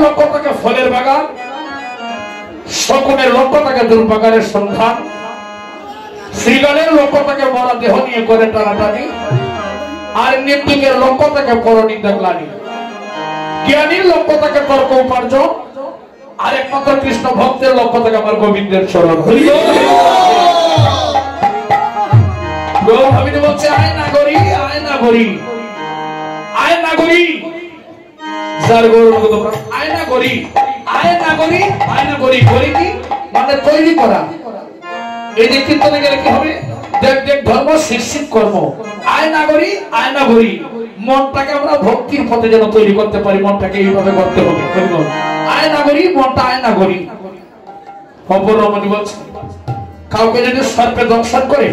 লক্ষ্য থাকে ফলের বাগান, শকুনের লক্ষ্য থাকে দুর্বাগানের সন্ধান, শ্রীগালের লক্ষ্য থাকে মরা দেহ নিয়ে করে টানাটানি, আর নির্দিকের লক্ষ্য থাকে পরনিন্দা গ্লানি। জ্ঞানীর লক্ষ্য থাকে তর্ক উপার্জন, আর একমাত্র কৃষ্ণ ভক্তের লক্ষ্য থাকে আমার গোবিন্দের চরণ। ভাবিতে বলছে আয় না করি, আয় না করি, আয় না করি, যার গৌর আয় না করি, আয় না করি, আয় না করি, করি কি মানে তৈরি করা। এই যে কীর্তনে গেলে কি হবে, দেখ দেখ ধর্ম শীর্ষিক কর্ম, আয় না করি, আয় না করি। মনটাকে আমরা ভক্তির পথে যেন তৈরি করতে পারি, মনটাকে এইভাবে করতে হবে। আয় না করি, মনটা আয় না করি। অপর রমণী বলছে কাউকে যদি সর্পে দংশন করে,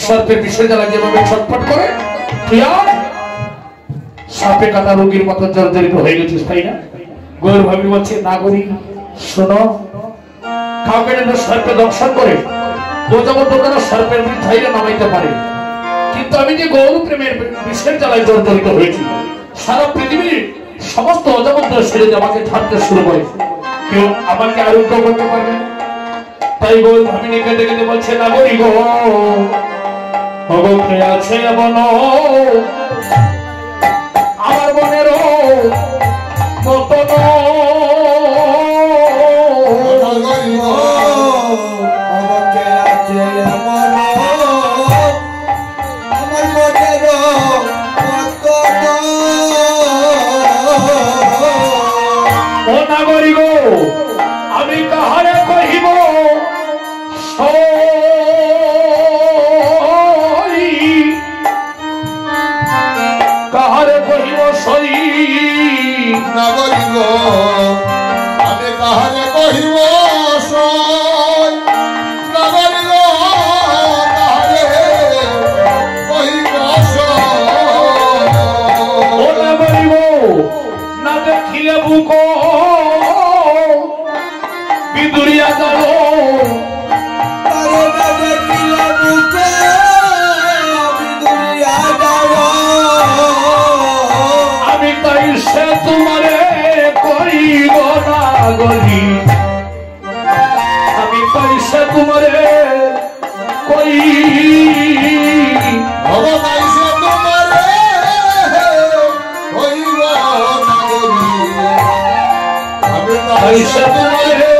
সর্পের বিষয় জ্বালা যেভাবে ছটফট করে, প্রিয়া সাপে কাটা রোগীর মতো জর্জরিত হয়ে গেছিস, তাই না? গৌর ভাবি বলছে না করি, শোনো, কাউকে যদি সর্পে দংশন করে, সর্পের বৃদ্ধাইরে নামাইতে পারে, কিন্তু আমি যে গৌর প্রেমের বিষের জ্বালায় জর্জরিত হয়েছি, সারা পৃথিবীর সমস্ত অজাবদ্ধ ছেড়ে আমাকে ছাড়তে শুরু করে, কেউ আমাকে আরোগ্য করতে পারবে। তাই গৌর ভাবিনী কেঁদে কেঁদে বলছে না করি গো, অবক্ষে আছে বন আমার বনেরও মতন, আমি কাহারে কহিব কাহারে কহিব সই, না করিব আমি কাহারে কহিব সই, না করিব কাহারে কহিব সই, ও না করিব না দেখিলে বুক বিদুরিয়া গেল, না দেখিলে বুকে বিদুরিয়া গেল, আমি তাই সে তোমারে করিব না গলি, আমি তাই সে তোমারে কই, ভগবাইছে তোমারে কইব না গলি, আমি তাই সে তোমারে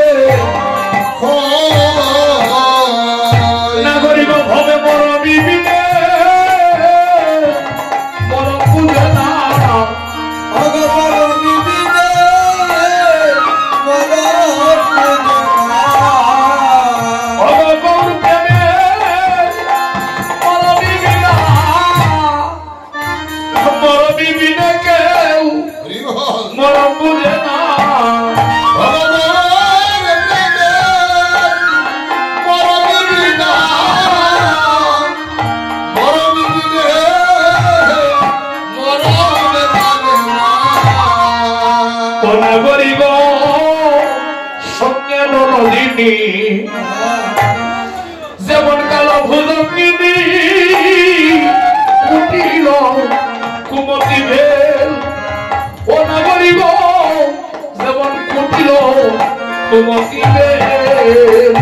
না করিব ভবে বড় বিবিনে বড় বুঝে না, অগৌর প্রেমে বড় বিবিনা, বড় বিবিনে কেউ বড় বুঝে না, যেমন কালো ভুজঙ্গিনী উঠিল কুমতি ভেল, ও নাগরিক যেমন কুটিল কুমতি ভেল,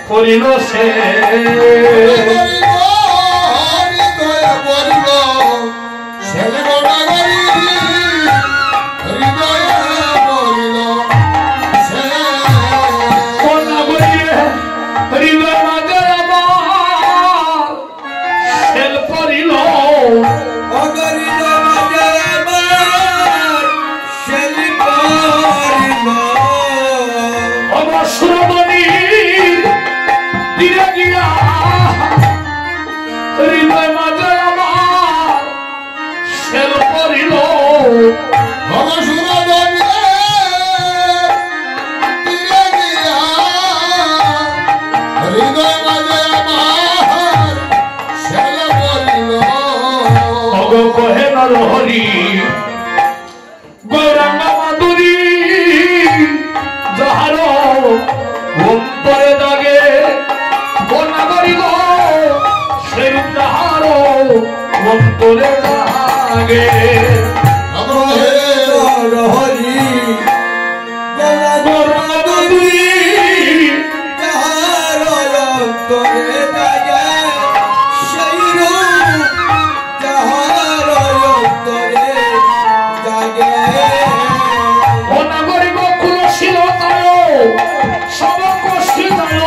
করিল সে হৃদয় মাঝে আমার করিল অগরিল মাঝে আমার শেলি করিল অবসরমণির তীরে গিয়া হৃদয় মাঝে আমার শেল করিল কহে নরহরি গৌরাঙ্গ মাধুরী যাহার অন্তরে দাগে বনাগরি গো সেরূপ যাহার অন্তরে দাগে হরি গৌরাঙ্গ মাধুরী যাহার অন্তরে দাগে সেই রূপ যাহার অন্তরে জাগে বনাগরি গো কুলশীলতায় সব কষ্টি যায়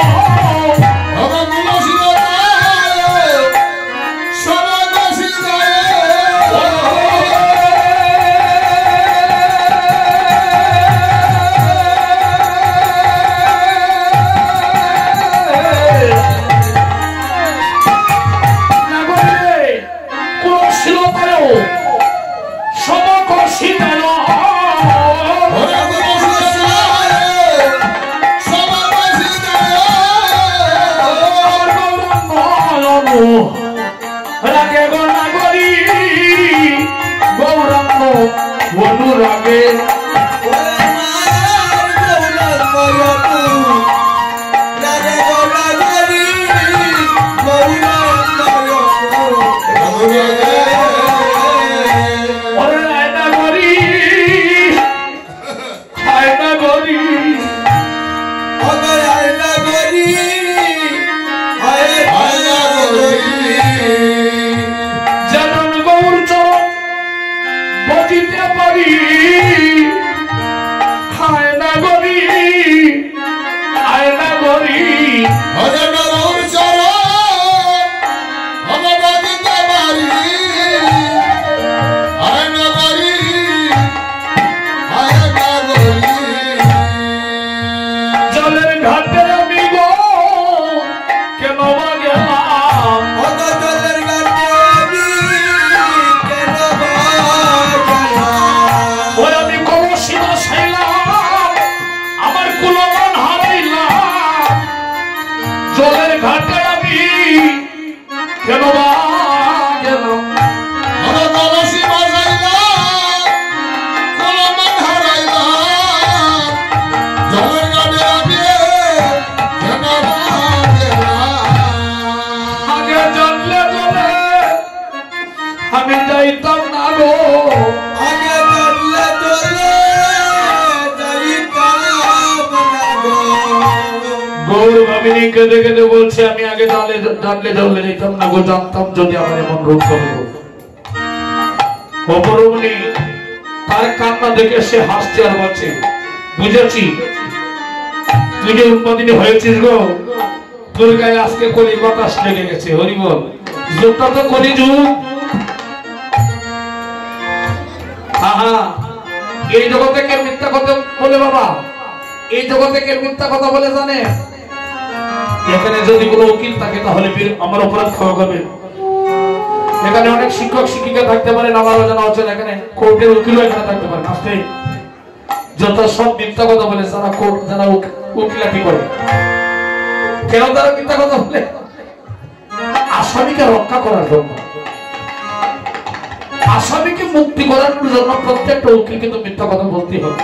রাগে গনাগরি গৌরাঙ্গ অনুরাগে কেঁদে কেঁদে বলছে আমি আগে জানলে জানলে যেতাম না গো, জানতাম যদি আমার এমন রূপ হবে। অপরমণি তার কান্না দেখে সে হাসছে আর বলছে বুঝেছি তুই যে উন্মাদিনী হয়েছিস গো, তোর গায়ে আজকে কলি বাতাস লেগে গেছে। হরিবল যুগটা তো কলি যুগ। এই জগতে কে মিথ্যা কথা বলে বাবা? এই জগতে কে মিথ্যা কথা বলে জানে? এখানে যদি কোনো উকিল থাকে তাহলে আমার অপরাধ ক্ষমা করবে। এখানে অনেক শিক্ষক শিক্ষিকা থাকতে পারেন, আমারও জানা হচ্ছে এখানে কোর্টের উকিলও এখানে থাকতে পারেন। আসতে যত সব মিথ্যা কথা বলে যারা কোর্ট যারা উকিলাতি করে, কেন তারা মিথ্যা কথা বলে? আসামিকে রক্ষা করার জন্য, আসামিকে মুক্তি করার জন্য প্রত্যেকটা উকিল কিন্তু মিথ্যা কথা বলতে হবে।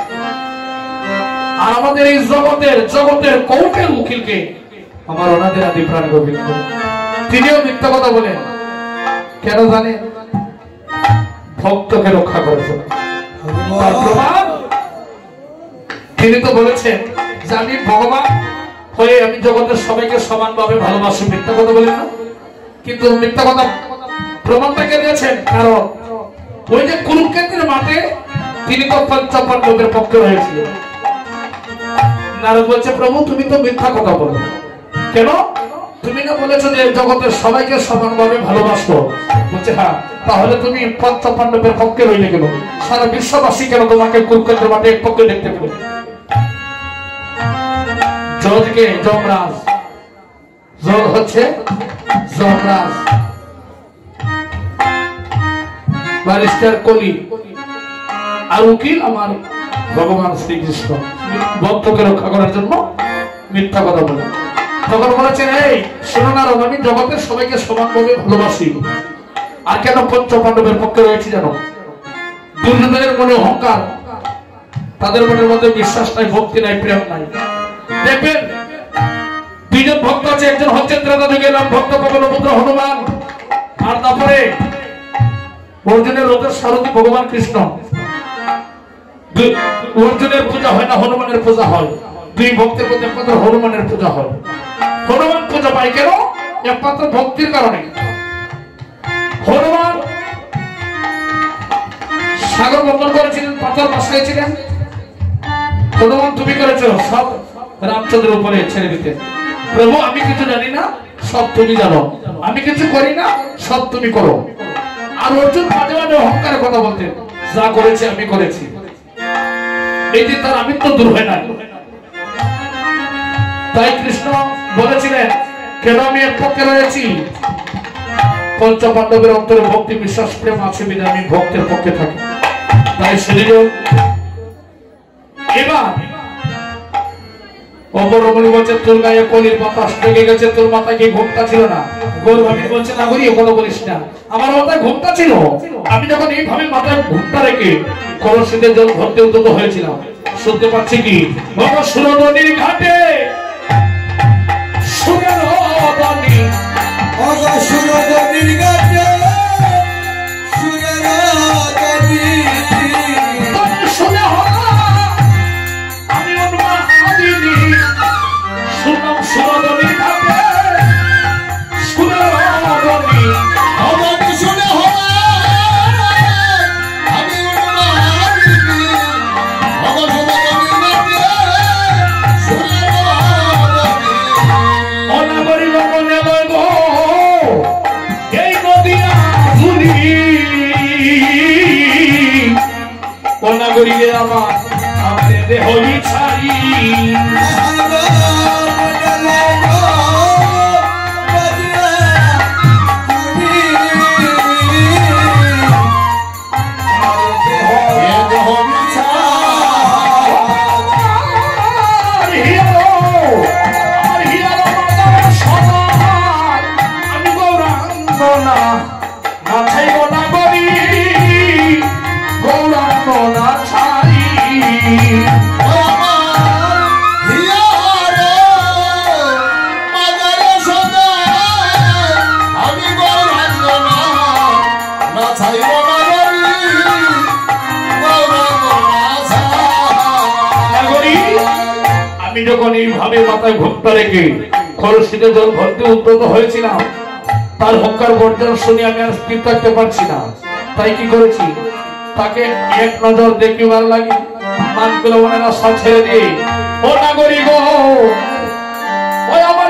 আর আমাদের এই জগতের কোর্টের উকিলকে আমার ওনাদের আদি প্রাণ গোবিন্দ, তিনিও মিথ্যা কথা বলেন। কেন জানেন? ভক্তকে রক্ষা করার জন্য। তার প্রমাণ তিনি তো বলেছেন যে আমি ভগবান হয়ে আমি জগতের সবাইকে সমানভাবে ভালোবাসি। মিথ্যা কথা বলেন না, কিন্তু মিথ্যা কথা প্রমাণটা কে দিয়েছেন? কারণ ওই যে কুরুক্ষেত্রের মাঠে তিনি তো 55 লোকের পক্ষে হয়েছিলেন। নারদ বলছে প্রভু তুমি তো মিথ্যা কথা বলো। কেন? তুমি না বলেছো যে জগতের সবাইকে সমানভাবে ভালোবাসো? বলছে হ্যাঁ। তাহলে তুমি পঞ্চ পাণ্ডবের পক্ষে রইলে গেল, সারা বিশ্ববাসী কেন তোমাকে কুরুক্ষেত্রের মাঠে এক পক্ষে দেখতে পেল? জজকে যমরাজ, জজ হচ্ছে যমরাজ, ব্যারিস্টার কলি, আর উকিল আমার ভগবান শ্রীকৃষ্ণ। ভক্তকে রক্ষা করার জন্য মিথ্যা কথা বলে। তখন বলেছেন এই শোনো না, আমি জগতের সবাইকে সমানভাবে ভালোবাসি। আর কেন পঞ্চ পাণ্ডবের পক্ষে রয়েছে জানো? দুর্যোধনের মনে অহংকার, তাদের মনের মধ্যে বিশ্বাস নাই, ভক্তি নাই, প্রেম নাই। দেখবেন দুইজন ভক্ত আছে, একজন হচ্ছে ত্রেতা যুগের নাম ভক্ত কমলপুত্র হনুমান, আর তারপরে অর্জুনের রথের সারথি ভগবান কৃষ্ণ। অর্জুনের পূজা হয় না, হনুমানের পূজা হয়। দুই ভক্তের মধ্যে একমাত্র হনুমানের পূজা হয়। হনুমান পূজা পায় কেন? একমাত্র ভক্তির কারণে। হনুমান সাগর বন্ধন করেছিলেন, পাথর বসাইছিলেন। হনুমান তুমি করেছো, সব রামচন্দ্রের উপরে ছেড়ে দিতে। প্রভু আমি কিছু জানি না, সব তুমি জানো। আমি কিছু করি না, সব তুমি করো। আর অর্জুন মাঝে মাঝে অহংকারের কথা বলতেন, যা করেছে আমি করেছি। এই যে তার আমিত্ব দূর হয় না। তাই কৃষ্ণ বলেছিলেন কেন আমি এক পক্ষে রয়েছি? পঞ্চ পাণ্ডবের অন্তরে ভক্তি বিশ্বাস প্রেম আছে বিধায় আমি ভক্তের পক্ষে থাকি। তাই শরীর এবার অপরমণি বলছে তোর গায়ে কলির বাতাস লেগে গেছে, তোর মাথায় কি ঘোমটা ছিল না? গৌরভাবী বলছে না করি কথা বলিস না, আমার মাথায় ঘোমটা ছিল। আমি যখন এইভাবে মাথায় ঘোমটা রেখে কলসিতে জল ভরতে উদ্যত হয়েছিলাম, শুনতে পাচ্ছি কি সুরনদীর ঘাটে সুরনদী, সুরনদীর ঘাটে সুরনদী, শুনে আমি অনুমানিনি শুনলাম সুরনদীর ঘাটে সুরনদী। আমার শুনে আমি অনুমানিনি আমার সুরনদীর ঘাটে সুরনদী। অনাগরি মনে লইব এই নদিয়া ঝুলি, অনাগরি আমার আমাদের দেহ ছাড়ি। আমি যখন এইভাবে মাথায় ঘোমটা রেখে কলসিতে জল ভরতে উদ্যত হয়েছিলাম, তার হংকার গর্জন শুনে আমি আর স্থির থাকতে পারছি না। তাই কি করেছি, তাকে এক নজর দেখিবার লাগে মানগুলো মনের আশা ছেড়ে দিয়ে ও নাগরিক ওই আমার